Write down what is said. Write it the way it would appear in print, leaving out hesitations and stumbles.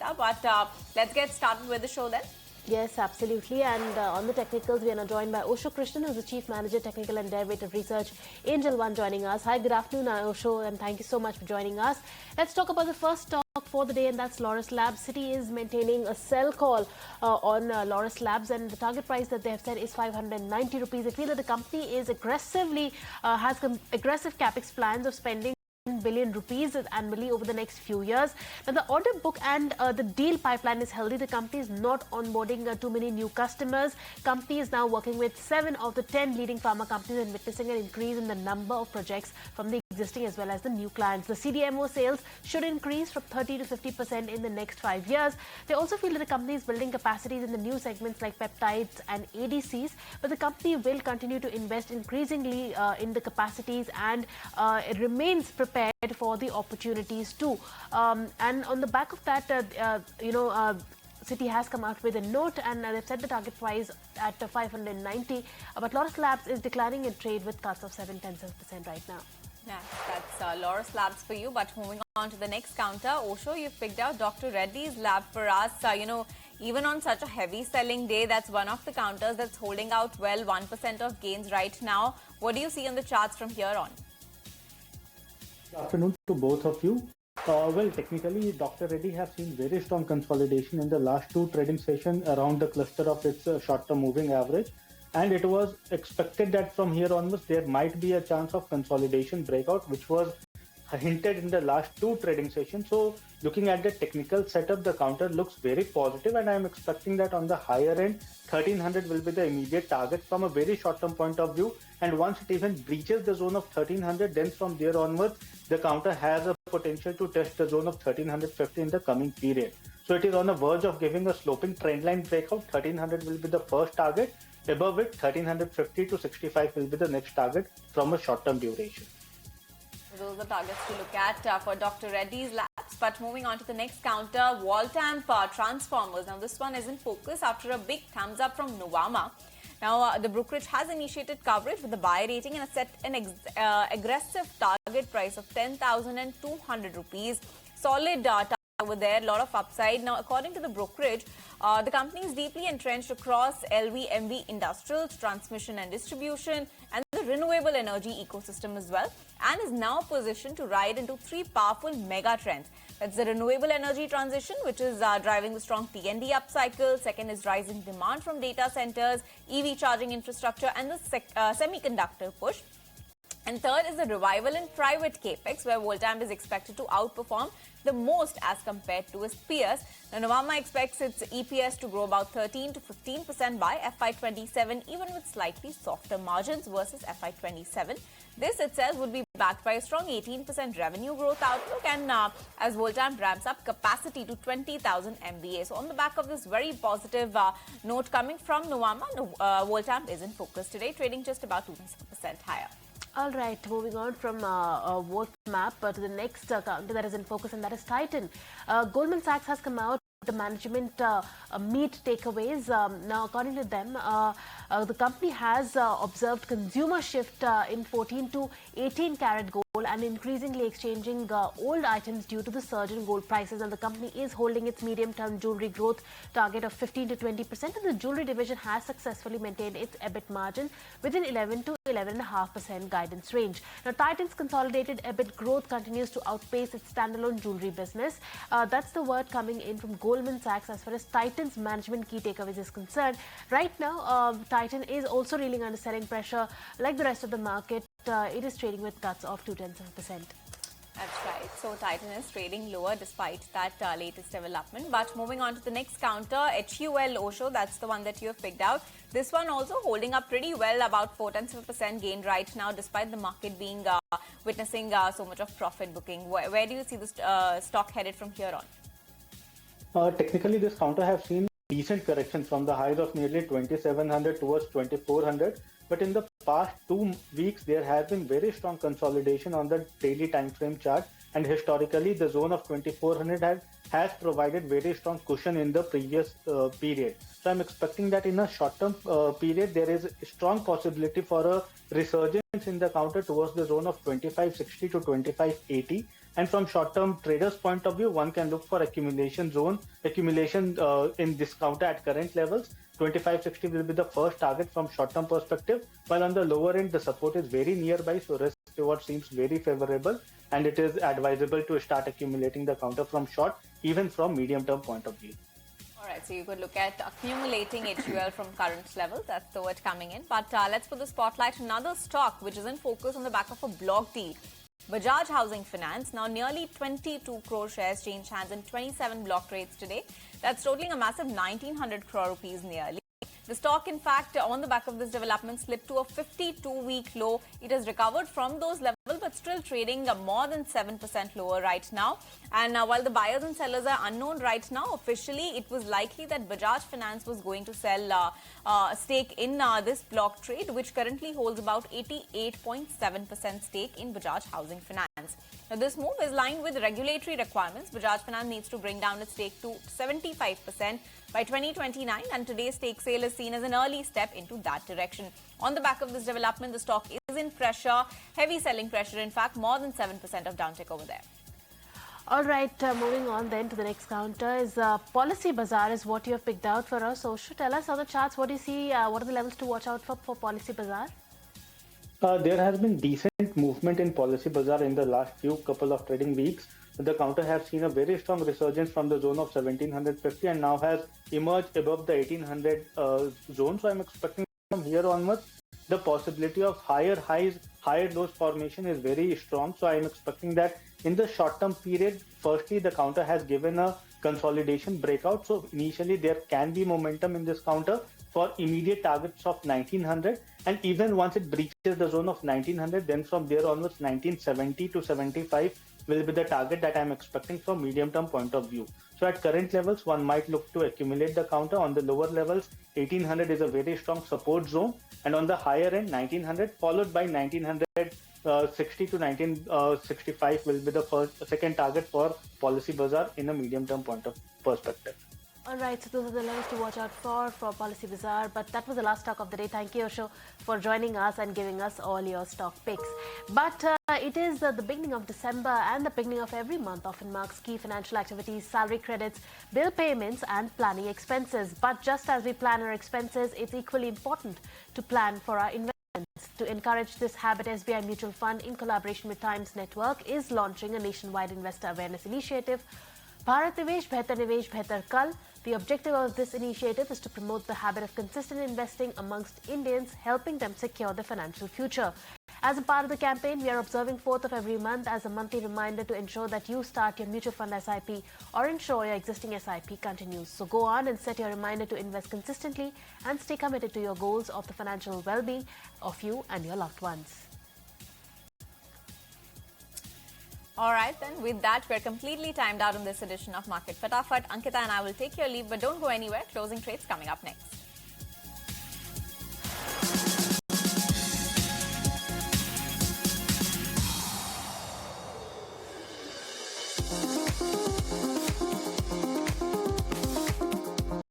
data. But let's get started with the show then. Yes, absolutely. And on the technicals, we are now joined by Osho Krishnan, who is the Chief Manager, Technical and Derivative Research, Angel One, joining us. Hi, good afternoon, Osho, and thank you so much for joining us. Let's talk about the first stock for the day, and that's Laurus Labs. Citi is maintaining a sell call on Laurus Labs, and the target price that they have said is 590 rupees. They feel that the company is aggressive capex plans of spending billion rupees annually over the next few years. Now, the order book and the deal pipeline is healthy. The company is not onboarding too many new customers. Company is now working with 7 of the 10 leading pharma companies and witnessing an increase in the number of projects from the existing as well as the new clients. The CDMO sales should increase from 30 to 50% in the next 5 years. They also feel that the company is building capacities in the new segments like peptides and ADCs, but the company will continue to invest increasingly in the capacities, and it remains prepared for the opportunities too. And on the back of that, Citi has come out with a note, and they've set the target price at 590. But Laurus Labs is declaring in trade with cuts of 7% right now. Yeah, that's Laurus Labs for you. But moving on to the next counter, Osho, you've picked out Dr. Reddy's lab for us. Even on such a heavy selling day, that's one of the counters that's holding out well, 1% of gains right now. What do you see on the charts from here on? Good afternoon to both of you. Well, technically, Dr. Reddy has seen very strong consolidation in the last 2 trading sessions around the cluster of its short-term moving average. And it was expected that from here onwards, there might be a chance of consolidation breakout, which was hinted in the last 2 trading sessions. So looking at the technical setup, the counter looks very positive, and I am expecting that on the higher end, 1300 will be the immediate target from a very short-term point of view. And once it even breaches the zone of 1300, then from there onwards, the counter has a potential to test the zone of 1350 in the coming period. So it is on the verge of giving a sloping trendline breakout. 1300 will be the first target. Above it, 1350 to 65 will be the next target from a short-term duration. Those are the targets to look at for Dr. Reddy's Labs. But moving on to the next counter, Voltamp Transformers. Now, this one is in focus after a big thumbs up from Nuvama. Now, the brokerage has initiated coverage with the buy rating and set an aggressive target price of 10,200 rupees. Solid target over there, a lot of upside. Now, according to the brokerage, the company is deeply entrenched across LV/MV industrials, transmission and distribution, and the renewable energy ecosystem as well, and is now positioned to ride into 3 powerful mega trends. That's the renewable energy transition, which is driving the strong T&D upcycle. Second is rising demand from data centers, EV charging infrastructure, and the semiconductor push. And third is the revival in private capex, where Voltamp is expected to outperform the most as compared to its peers. Now, Nuvama expects its EPS to grow about 13 to 15% by FY27, even with slightly softer margins versus FY27. This itself would be backed by a strong 18% revenue growth outlook, and as Voltamp ramps up capacity to 20,000 MVA. So on the back of this very positive note coming from Nuvama, Voltamp is in focus today, trading just about 2% higher. All right, moving on from Voltamp to the next counter that is in focus, and that is Titan. Goldman Sachs has come out with the management meet takeaways. Now, according to them, the company has observed consumer shift in 14 to 18 karat gold and increasingly exchanging old items due to the surge in gold prices. And the company is holding its medium-term jewelry growth target of 15 to 20%. And the jewelry division has successfully maintained its EBIT margin within 11 to 11.5% guidance range. Now, Titan's consolidated EBIT growth continues to outpace its standalone jewelry business. That's the word coming in from Goldman Sachs as far as Titan's management key takeaways is concerned. Right now, Titan is also reeling under selling pressure like the rest of the market. It is trading with cuts of 0.2%. That's right. So Titan is trading lower despite that latest development. But moving on to the next counter, HUL Osho, that's the one that you have picked out. This one also holding up pretty well, about 0.4% gain right now, despite the market being witnessing so much of profit booking. Where do you see the stock headed from here on? Technically, this counter has seen decent correction from the highs of nearly 2,700 towards 2,400. But in the past 2 weeks, there has been very strong consolidation on the daily time frame chart. And historically, the zone of 2,400 has provided very strong cushion in the previous period. So I'm expecting that in a short-term period, there is a strong possibility for a resurgence in the counter towards the zone of 2,560 to 2,580. And from short-term traders' point of view, one can look for accumulation in this counter at current levels. 2560 will be the first target from short-term perspective, while on the lower end, the support is very nearby, so risk reward seems very favorable, and it is advisable to start accumulating the counter from short, even from medium-term point of view. All right, so you could look at accumulating HUL from current levels. That's the word coming in. But let's put the spotlight on another stock which is in focus on the back of a block deal. Bajaj Housing Finance. Now, nearly 22 crore shares changed hands in 27 block trades today. That's totaling a massive 1900 crore rupees nearly. The stock, in fact, on the back of this development, slipped to a 52-week low. It has recovered from those levels, but still trading more than 7% lower right now. And while the buyers and sellers are unknown right now, officially it was likely that Bajaj Finance was going to sell a stake in this block trade, which currently holds about 88.7% stake in Bajaj Housing Finance. Now, this move is lined with regulatory requirements. Bajaj Finance needs to bring down its stake to 75% by 2029, and today's stake sale is seen as an early step into that direction. On the back of this development, the stock is in pressure, heavy selling pressure, in fact, more than 7% of downtick over there. All right, moving on then to the next counter is PolicyBazaar is what you have picked out for us. So, should tell us on the charts, what do you see, what are the levels to watch out for PolicyBazaar? There has been decent movement in PolicyBazaar in the last couple of trading weeks. The counter has seen a very strong resurgence from the zone of 1750 and now has emerged above the 1800 zone. So I'm expecting from here onwards, the possibility of higher highs, higher lows formation is very strong. So I'm expecting that in the short-term period, firstly, the counter has given a consolidation breakout. So initially, there can be momentum in this counter for immediate targets of 1900, and even once it breaches the zone of 1900, then from there onwards 1970 to 75 will be the target that I'm expecting from medium-term point of view. So at current levels, one might look to accumulate the counter. On the lower levels, 1800 is a very strong support zone, and on the higher end, 1900 followed by 1960 to 1965 will be the second target for PolicyBazaar in a medium-term point of perspective. All right, so those are the levels to watch out for PolicyBazaar. But that was the last stock of the day. Thank you, Osho, for joining us and giving us all your stock picks. But it is the beginning of December, and the beginning of every month often marks key financial activities, salary credits, bill payments and planning expenses. But just as we plan our expenses, it's equally important to plan for our investments. To encourage this habit, SBI Mutual Fund, in collaboration with Times Network, is launching a nationwide investor awareness initiative, Bharat Nivesh Behtar Nivesh Behtar Kal. The objective of this initiative is to promote the habit of consistent investing amongst Indians, helping them secure their financial future. As a part of the campaign, we are observing 4th of every month as a monthly reminder to ensure that you start your mutual fund SIP or ensure your existing SIP continues. So go on and set your reminder to invest consistently and stay committed to your goals of the financial well-being of you and your loved ones. All right, then with that, we're completely timed out on this edition of Market FataFat. Ankita and I will take your leave, but don't go anywhere. Closing trades coming up next.